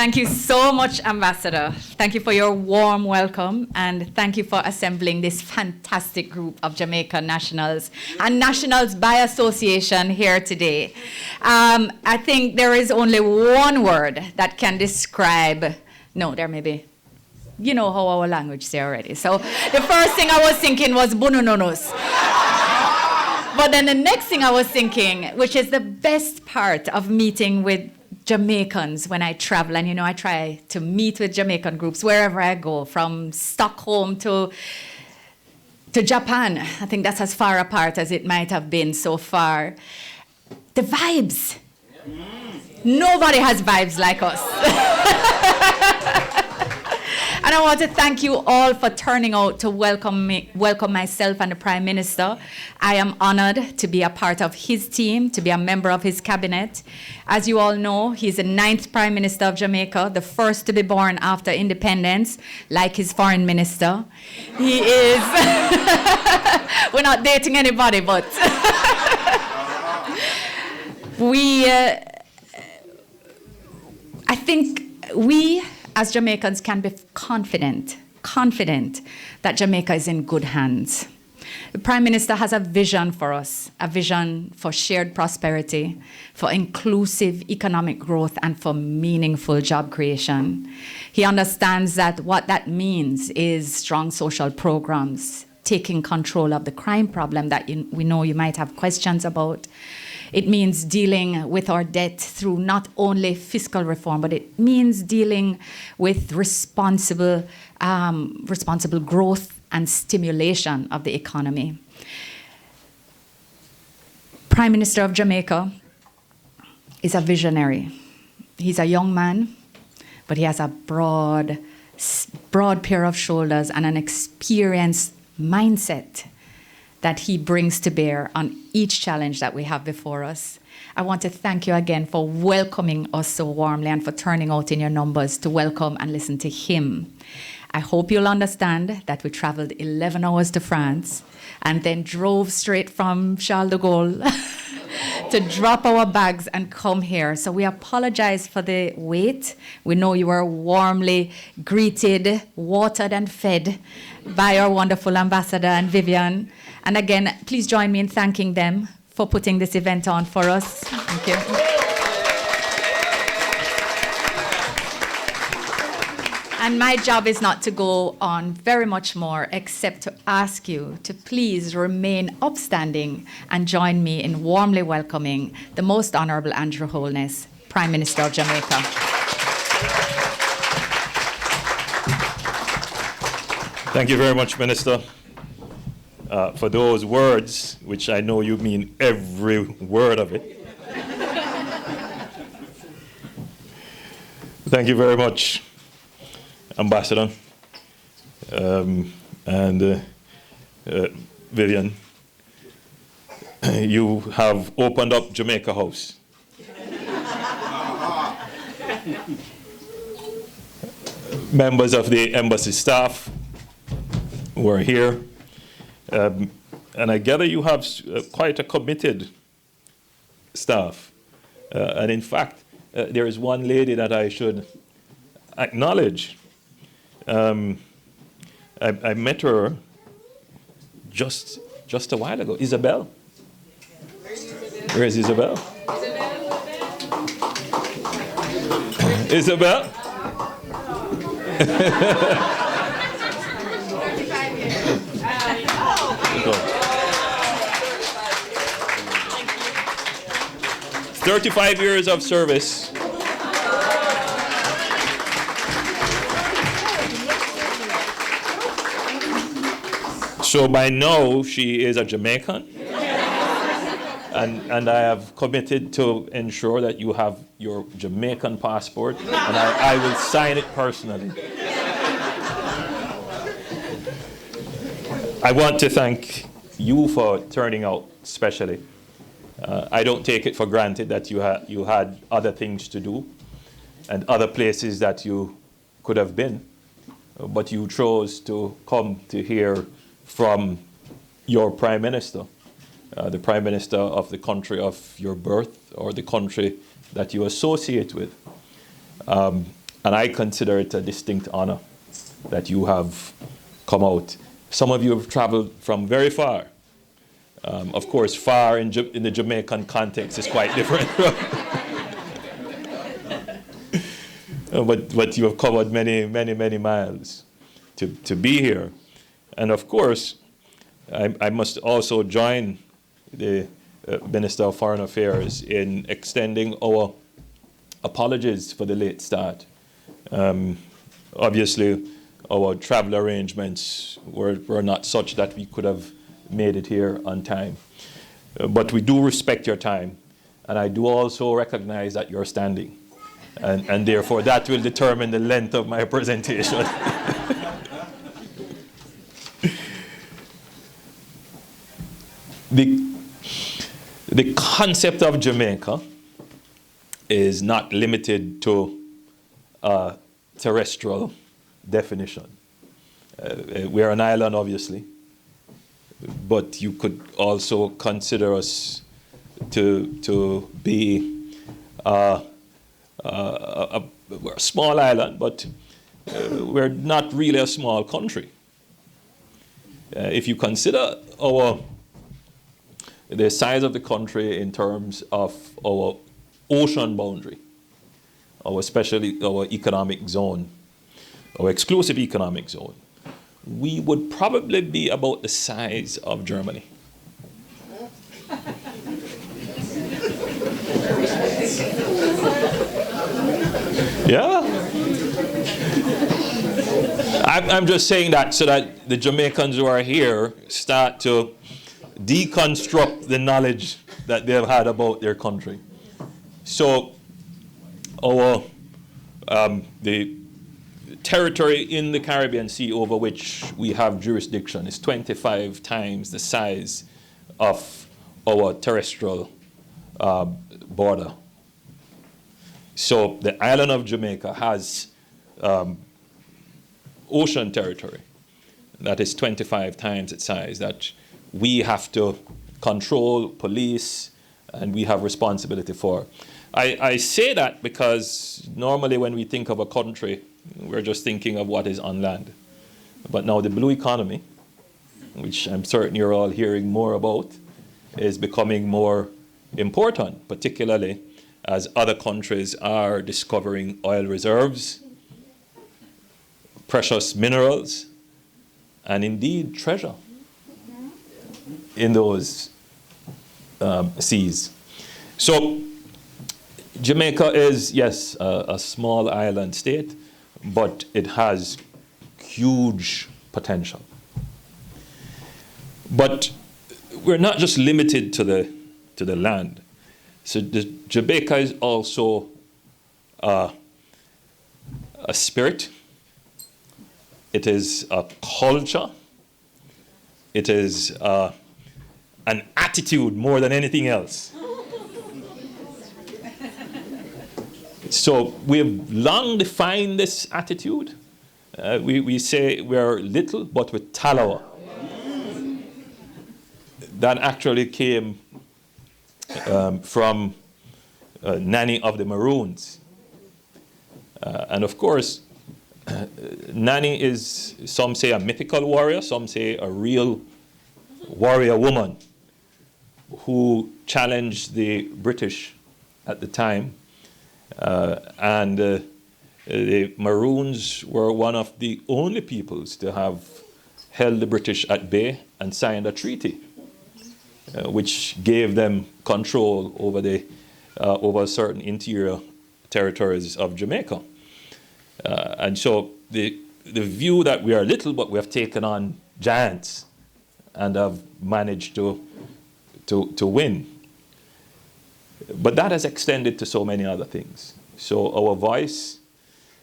Thank you so much, Ambassador. Thank you for your warm welcome, and thank you for assembling this fantastic group of Jamaican nationals and nationals by association here today. I think there is only one word that can describe, no, there may be, you know how our language say already. So the first thing I was thinking was bununonos. But then the next thing I was thinking, which is the best part of meeting with Jamaicans when I travel, and I try to meet with Jamaican groups wherever I go, from Stockholm to Japan. I think that's as far apart as it might have been so far. The vibes. Nobody has vibes like us. And I want to thank you all for turning out to welcome myself and the Prime Minister. I am honored to be a part of his team, to be a member of his cabinet. As you all know, he's the 9th Prime Minister of Jamaica, the first to be born after independence, like his foreign minister. He is, we're not dating anybody, but I think we as Jamaicans can be confident that Jamaica is in good hands. The Prime Minister has a vision for us, a vision for shared prosperity, for inclusive economic growth, and for meaningful job creation. He understands that what that means is strong social programs, taking control of the crime problem that we know you might have questions about. It means dealing with our debt through not only fiscal reform, but it means dealing with responsible growth and stimulation of the economy. Prime Minister of Jamaica is a visionary. He's a young man, but he has a broad pair of shoulders and an experienced mindset that he brings to bear on each challenge that we have before us. I want to thank you again for welcoming us so warmly and for turning out in your numbers to welcome and listen to him. I hope you'll understand that we traveled 11 hours to France and then drove straight from Charles de Gaulle to drop our bags and come here. So we apologize for the wait. We know you were warmly greeted, watered and fed by our wonderful ambassador and Vivian. And again, please join me in thanking them for putting this event on for us. Thank you. And my job is not to go on very much more, except to ask you to please remain upstanding and join me in warmly welcoming the Most Honourable Andrew Holness, Prime Minister of Jamaica. Thank you very much, Minister, for those words, which I know you mean every word of it. Thank you very much, Ambassador, and Vivian. You have opened up Jamaica House. Members of the embassy staff who are here, and I gather you have quite a committed staff. And in fact, there is one lady that I should acknowledge. I met her just a while ago. Isabel. Where is Isabel? Isabel? 35 years of service. So by now, she is a Jamaican. And I have committed to ensure that you have your Jamaican passport, and I will sign it personally. I want to thank you for turning out specially. I don't take it for granted that you had other things to do and other places that you could have been, but you chose to come to hear from your Prime Minister, the Prime Minister of the country of your birth or the country that you associate with. And I consider it a distinct honor that you have come out. Some of you have traveled from very far. Of course, far in the Jamaican context is quite different. But you have covered many, many, many miles to be here. And of course, I must also join the Minister of Foreign Affairs in extending our apologies for the late start. Obviously, our travel arrangements were not such that we could have made it here on time. But we do respect your time, and I do also recognize that you're standing. And therefore, that will determine the length of my presentation. The concept of Jamaica is not limited to a terrestrial definition. We're an island, obviously, but you could also consider us to be we're a small island, but we're not really a small country. If you consider the size of the country in terms of our ocean boundary, especially our economic zone, our exclusive economic zone, we would probably be about the size of Germany. Yeah. I'm just saying that so that the Jamaicans who are here start to deconstruct the knowledge that they've had about their country. So the territory in the Caribbean Sea over which we have jurisdiction is 25 times the size of our terrestrial border. So the island of Jamaica has ocean territory that is 25 times its size, that we have to control, police, and we have responsibility for. I say that because normally when we think of a country, we're just thinking of what is on land. But now the blue economy, which I'm certain you're all hearing more about, is becoming more important, particularly as other countries are discovering oil reserves, precious minerals, and indeed treasure in those seas. So Jamaica is, yes, a small island state, but it has huge potential. But we're not just limited to the land. So Jamaica is also a spirit. It is a culture. It is an attitude more than anything else. So we have long defined this attitude. We say we're little, but with talawa. That actually came from Nanny of the Maroons. And of course, Nanny is, some say a mythical warrior, some say a real warrior woman who challenged the British at the time. And the Maroons were one of the only peoples to have held the British at bay and signed a treaty, which gave them control over certain interior territories of Jamaica. And so the view that we are little, but we have taken on giants and have managed to win. But that has extended to so many other things. So our voice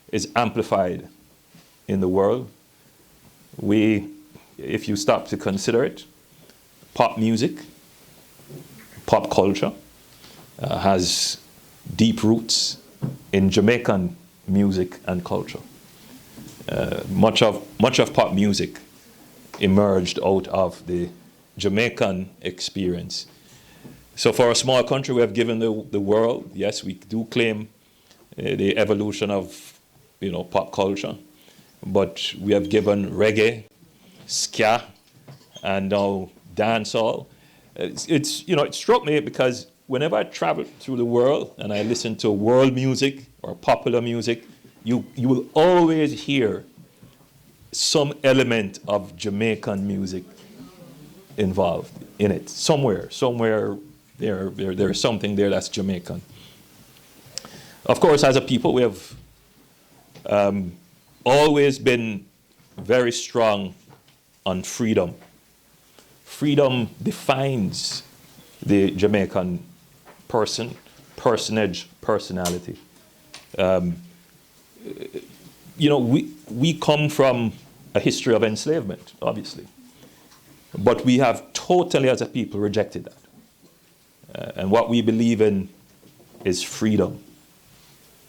is amplified in the world. If you stop to consider it, pop music, pop culture has deep roots in Jamaican music and culture. Much of pop music emerged out of the Jamaican experience. So for a small country, we have given the world, yes, we do claim the evolution of pop culture, but we have given reggae, ska, and now dancehall. It struck me because whenever I travel through the world and I listen to world music or popular music, you will always hear some element of Jamaican music involved in it. Somewhere there is something there that's Jamaican. Of course, as a people, we have always been very strong on freedom. Freedom defines the Jamaican personality. We come from a history of enslavement, obviously. But we have totally, as a people, rejected that. And what we believe in is freedom.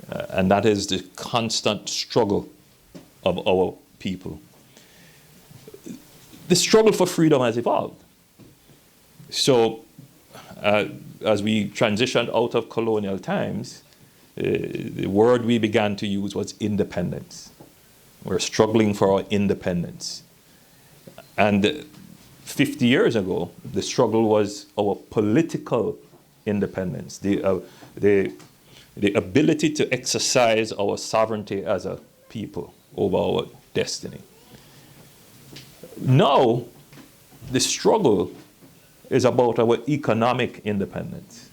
And that is the constant struggle of our people. The struggle for freedom has evolved. So, as we transitioned out of colonial times, the word we began to use was independence. We're struggling for our independence. And 50 years ago, the struggle was our political independence, the ability to exercise our sovereignty as a people over our destiny. Now, the struggle is about our economic independence.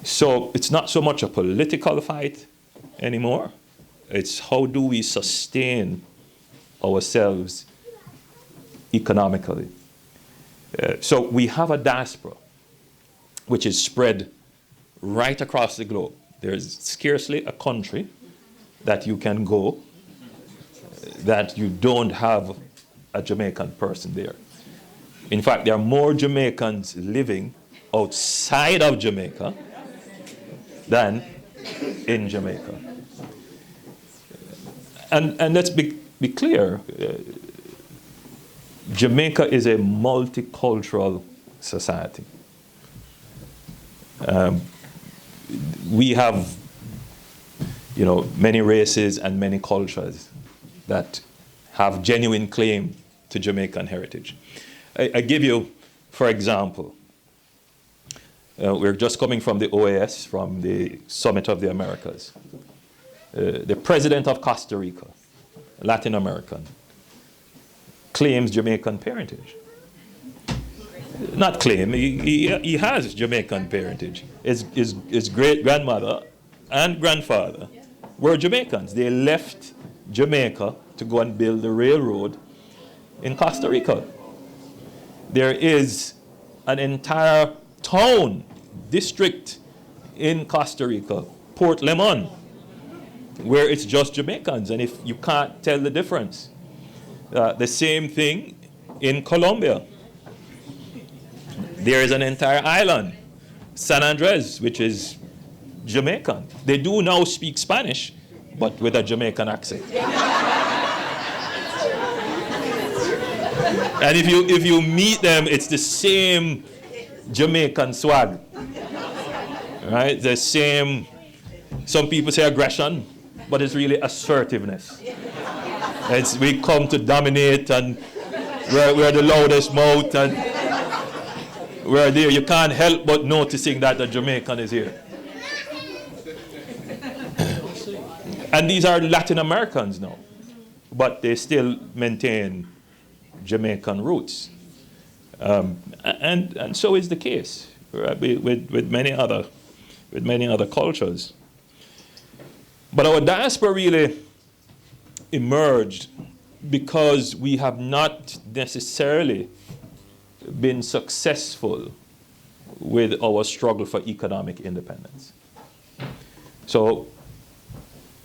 So it's not so much a political fight anymore. It's how do we sustain ourselves economically. So we have a diaspora which is spread right across the globe. There's scarcely a country that you can go that you don't have a Jamaican person there. In fact, there are more Jamaicans living outside of Jamaica than in Jamaica. And let's be clear, Jamaica is a multicultural society. We have, many races and many cultures that have genuine claim to Jamaican heritage. I give you, for example, we're just coming from the OAS, from the Summit of the Americas. The president of Costa Rica, Latin American, claims Jamaican parentage. Not claim, he has Jamaican parentage. His great-grandmother and grandfather were Jamaicans. They left Jamaica to go and build the railroad in Costa Rica. There is an entire town, district in Costa Rica, Port Lemon, where it's just Jamaicans, and if you can't tell the difference. The same thing in Colombia. There is an entire island, San Andres, which is Jamaican. They do now speak Spanish, but with a Jamaican accent. And if you meet them, it's the same Jamaican swag, right? The same, some people say aggression, but it's really assertiveness. We come to dominate, and we're the loudest mouth, and we're there. You can't help but noticing that the Jamaican is here. And these are Latin Americans now, but they still maintain Jamaican roots. And so is the case, right, with many other cultures. But our diaspora really emerged because we have not necessarily been successful with our struggle for economic independence. So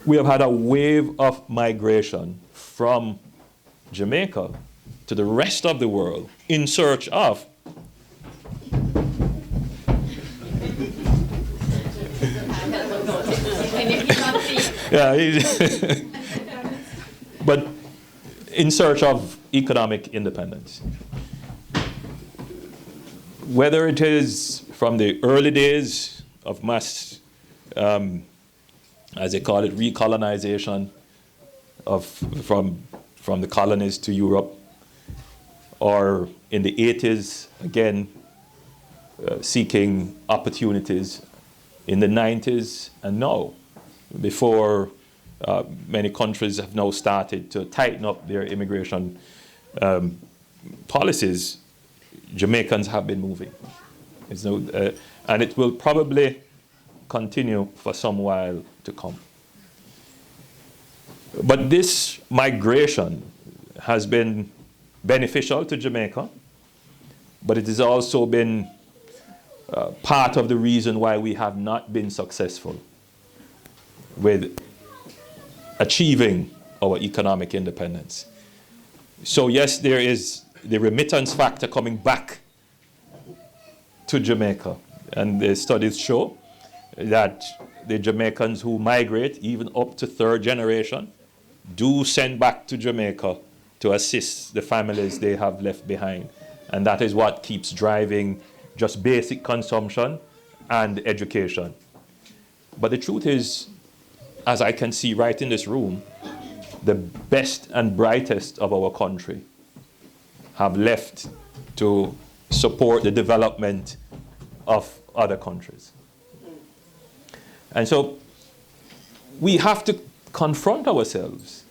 we have had a wave of migration from Jamaica to the rest of the world in search of but in search of economic independence. Whether it is from the early days of mass as they call it, recolonization from the colonies to Europe, or in the 80s, again, seeking opportunities in the 90s and now, before many countries have now started to tighten up their immigration policies. Jamaicans have been moving. And it will probably continue for some while to come. But this migration has been beneficial to Jamaica, but it has also been part of the reason why we have not been successful with achieving our economic independence. So yes, there is the remittance factor coming back to Jamaica, and the studies show that the Jamaicans who migrate, even up to third generation, do send back to Jamaica to assist the families they have left behind. And that is what keeps driving just basic consumption and education. But the truth is, as I can see right in this room, the best and brightest of our country have left to support the development of other countries. And so we have to confront ourselves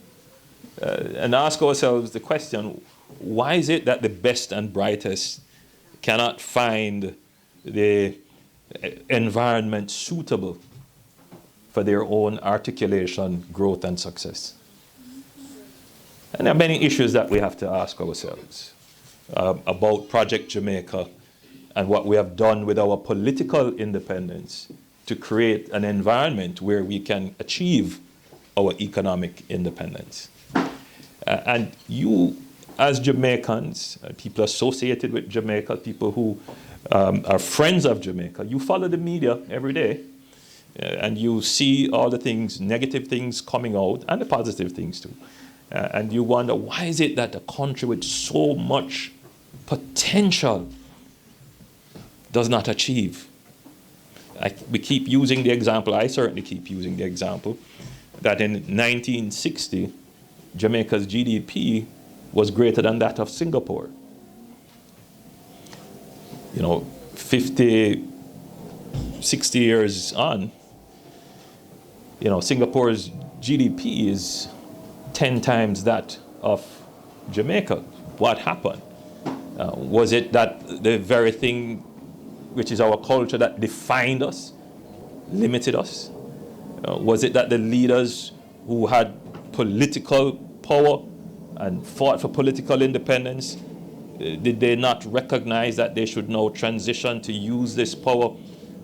and ask ourselves the question, why is it that the best and brightest cannot find the environment suitable for their own articulation, growth, and success? And there are many issues that we have to ask ourselves about Project Jamaica and what we have done with our political independence to create an environment where we can achieve our economic independence. And you, as Jamaicans, people associated with Jamaica, people who are friends of Jamaica, you follow the media every day, and you see all the things, negative things coming out, and the positive things too. And you wonder, why is it that a country with so much potential does not achieve? We keep using the example, I certainly keep using the example, that in 1960, Jamaica's GDP was greater than that of Singapore. 50, 60 years on, Singapore's GDP is 10 times that of Jamaica. What happened? Was it that the very thing which is our culture that defined us, limited us? Was it that the leaders who had political power and fought for political independence, did they not recognize that they should now transition to use this power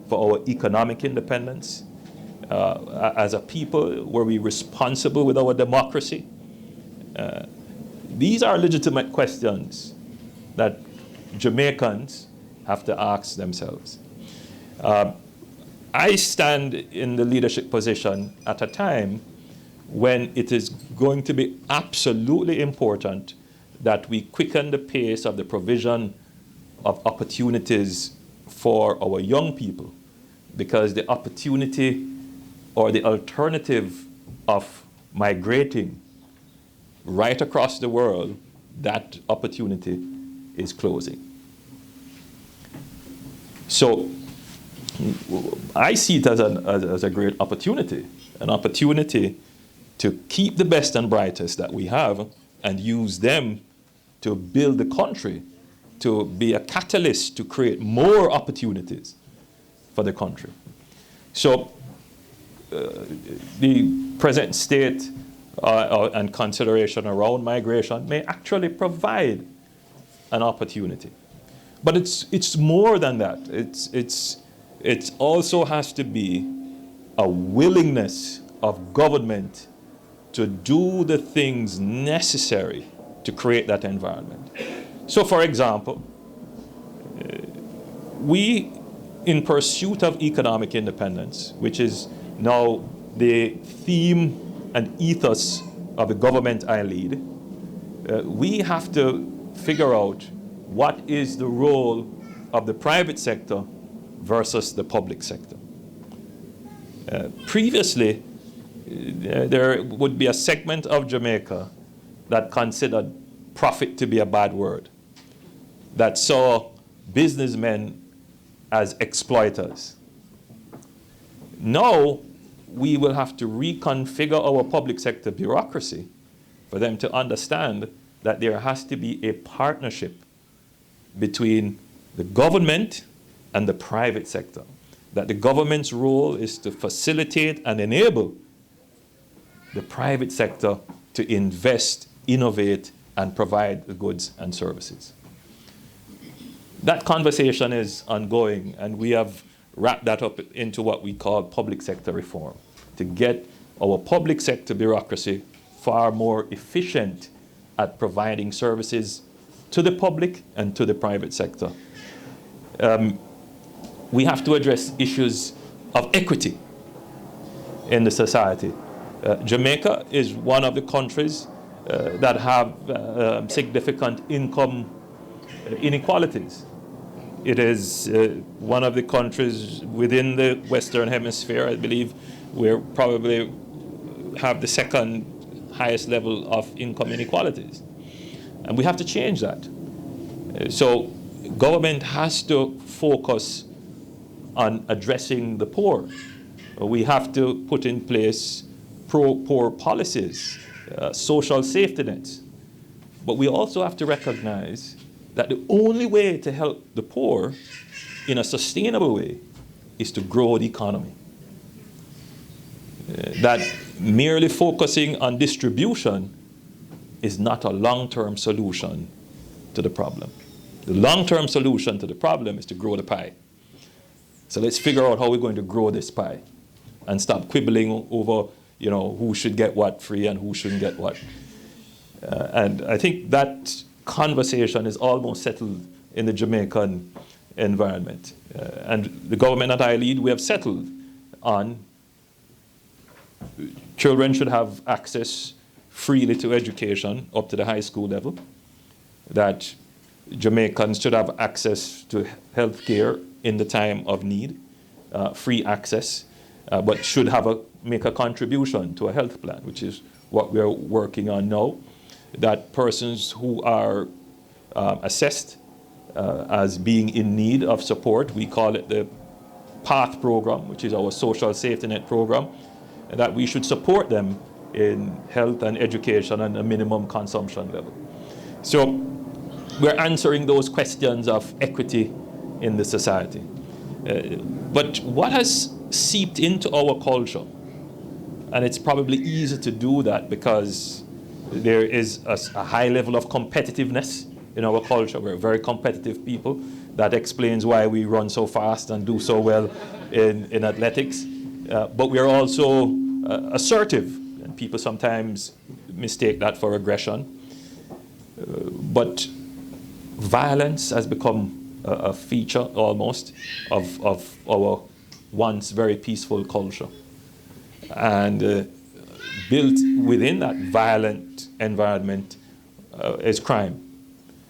for our economic independence? As a people, were we responsible with our democracy? These are legitimate questions that Jamaicans have to ask themselves. I stand in the leadership position at a time when it is going to be absolutely important that we quicken the pace of the provision of opportunities for our young people, because the opportunity or the alternative of migrating right across the world, that opportunity is closing. So I see it as a great opportunity, an opportunity to keep the best and brightest that we have and use them to build the country, to be a catalyst to create more opportunities for the country. So the present state and consideration around migration may actually provide an opportunity. But it's more than that. It also has to be a willingness of government to do the things necessary to create that environment. So for example, we, in pursuit of economic independence, which is now the theme and ethos of the government I lead, we have to figure out what is the role of the private sector versus the public sector. Previously, there would be a segment of Jamaica that considered profit to be a bad word, that saw businessmen as exploiters. Now, we will have to reconfigure our public sector bureaucracy for them to understand that there has to be a partnership between the government and the private sector, that the government's role is to facilitate and enable the private sector to invest, innovate, and provide the goods and services. That conversation is ongoing, and we have wrapped that up into what we call public sector reform, to get our public sector bureaucracy far more efficient at providing services to the public and to the private sector. We have to address issues of equity in the society. Jamaica is one of the countries that have significant income inequalities. It is one of the countries within the Western Hemisphere, I believe, where probably have the second highest level of income inequalities. And we have to change that. So government has to focus on addressing the poor. We have to put in place pro-poor policies, social safety nets. But we also have to recognize that the only way to help the poor in a sustainable way is to grow the economy. That merely focusing on distribution is not a long-term solution to the problem. The long-term solution to the problem is to grow the pie. So let's figure out how we're going to grow this pie and stop quibbling over, who should get what free and who shouldn't get what. And I think that conversation is almost settled in the Jamaican environment. And the government that I lead, we have settled on children should have access freely to education up to the high school level, that Jamaicans should have access to health care in the time of need, free access, but should make a contribution to a health plan, which is what we're working on now, that persons who are assessed as being in need of support, we call it the PATH program, which is our social safety net program, and that we should support them in health and education and a minimum consumption level. So we're answering those questions of equity in the society. But what has seeped into our culture, and it's probably easy to do that because there is a high level of competitiveness in our culture. We're very competitive people. That explains why we run so fast and do so well in athletics. But we are also assertive, and people sometimes mistake that for aggression. But violence has become a feature almost of our once very peaceful culture. And built within that violent environment is crime.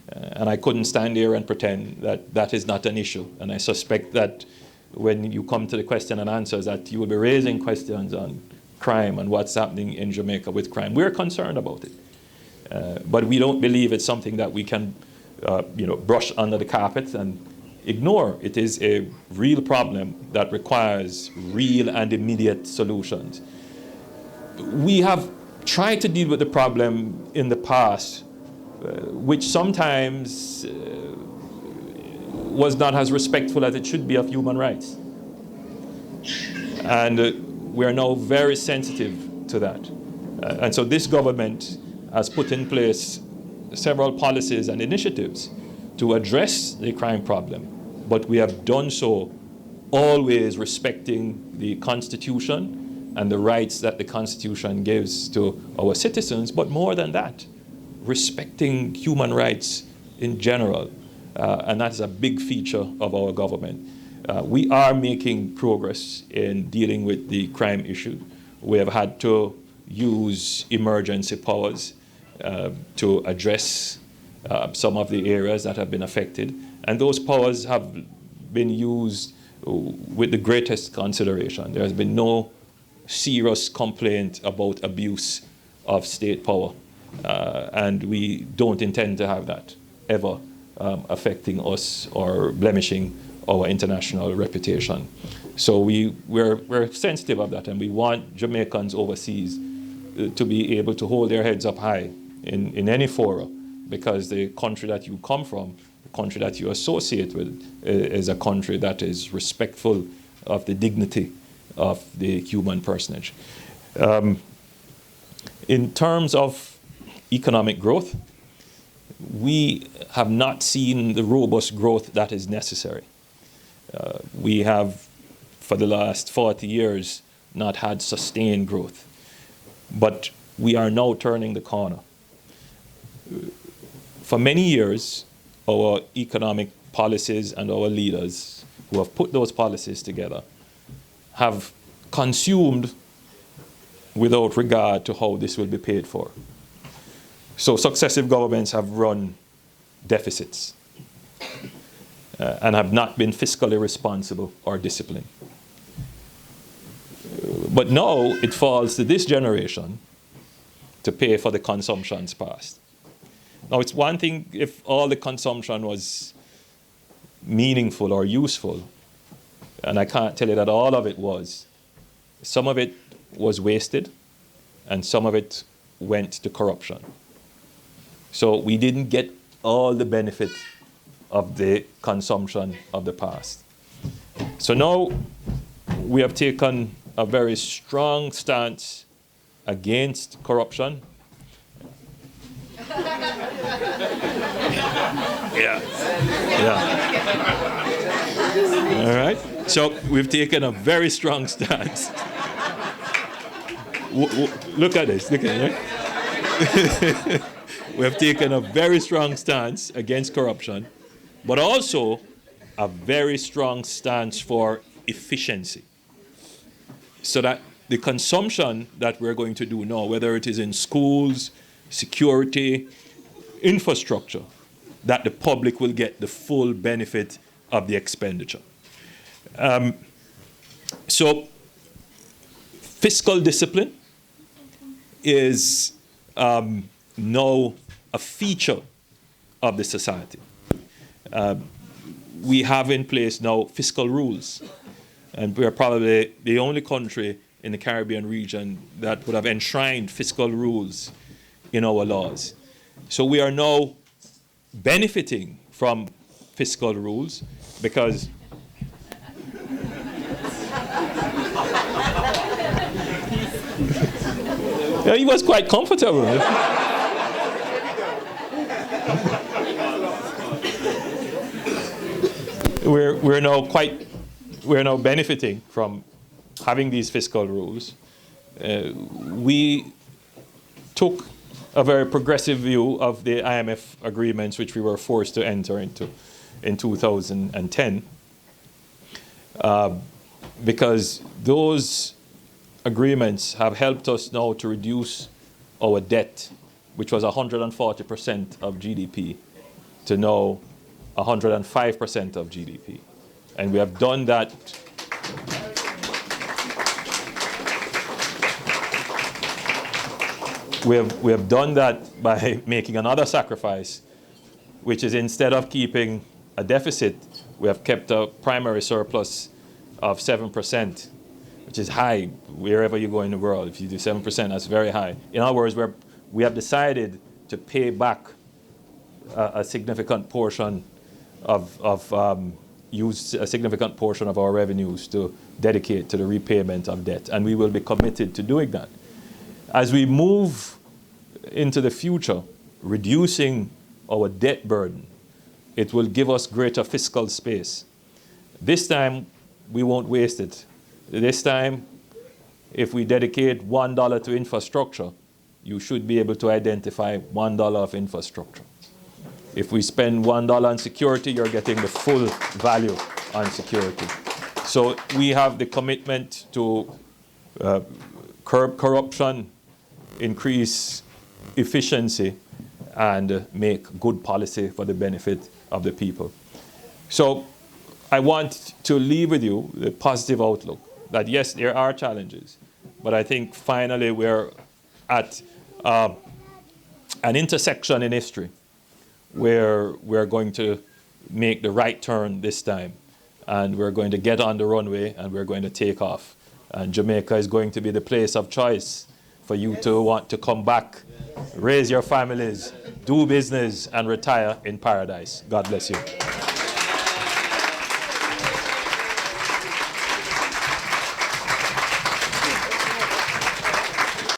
And I couldn't stand here and pretend that that is not an issue. And I suspect that when you come to the question and answers, that you will be raising questions on crime and what's happening in Jamaica with crime. We're concerned about it. But we don't believe it's something that we can brush under the carpet and ignore. It is a real problem that requires real and immediate solutions. We have tried to deal with the problem in the past, which sometimes was not as respectful as it should be of human rights. And we are now very sensitive to that. And so this government has put in place several policies and initiatives to address the crime problem. But we have done so always respecting the Constitution and the rights that the Constitution gives to our citizens, but more than that, respecting human rights in general. And that's a big feature of our government. We are making progress in dealing with the crime issue. We have had to use emergency powers to address some of the areas that have been affected. And those powers have been used with the greatest consideration. There has been no serious complaint about abuse of state power. And we don't intend to have that ever affecting us or blemishing our international reputation. So we're sensitive of that, and we want Jamaicans overseas to be able to hold their heads up high in any forum, because the country that you come from, the country that you associate with, is a country that is respectful of the dignity of the human personage. In terms of economic growth, we have not seen the robust growth that is necessary. We have, for the last 40 years, not had sustained growth. But we are now turning the corner. For many years, our economic policies and our leaders who have put those policies together have consumed without regard to how this will be paid for. So successive governments have run deficits and have not been fiscally responsible or disciplined. But now it falls to this generation to pay for the consumptions past. Now, it's one thing if all the consumption was meaningful or useful, and I can't tell you that all of it was. Some of it was wasted, and some of it went to corruption. So we didn't get all the benefit of the consumption of the past. So now we have taken a very strong stance against corruption. Yeah. All right. So we've taken a very strong stance. Look at this. Look at it. We have taken a very strong stance against corruption, but also a very strong stance for efficiency. So that the consumption that we're going to do now, whether it is in schools, security, infrastructure, that the public will get the full benefit of the expenditure. So fiscal discipline is now a feature of the society. We have in place now fiscal rules, and we're probably the only country in the Caribbean region that would have enshrined fiscal rules in our laws. So we are now benefiting from fiscal rules because yeah, he was quite comfortable. We're now benefiting from having these fiscal rules. We took a very progressive view of the IMF agreements, which we were forced to enter into in 2010, because those agreements have helped us now to reduce our debt, which was 140% of GDP, to now 105% of GDP. And we have done that we have done that by making another sacrifice, which is instead of keeping a deficit, we have kept a primary surplus of 7%, which is high wherever you go in the world. If you do 7%, that's very high. In other words, we have decided to pay back a significant portion use a significant portion of our revenues to dedicate to the repayment of debt, and we will be committed to doing that. As we move into the future, reducing our debt burden, it will give us greater fiscal space. This time, we won't waste it. This time, if we dedicate $1 to infrastructure, you should be able to identify $1 of infrastructure. If we spend $1 on security, you're getting the full value on security. So we have the commitment to curb corruption, increase efficiency, and make good policy for the benefit of the people. So I want to leave with you the positive outlook that yes, there are challenges, but I think finally we're at an intersection in history where we're going to make the right turn this time, and we're going to get on the runway and we're going to take off. And Jamaica is going to be the place of choice for you to want to come back, raise your families, do business, and retire in paradise. God bless you.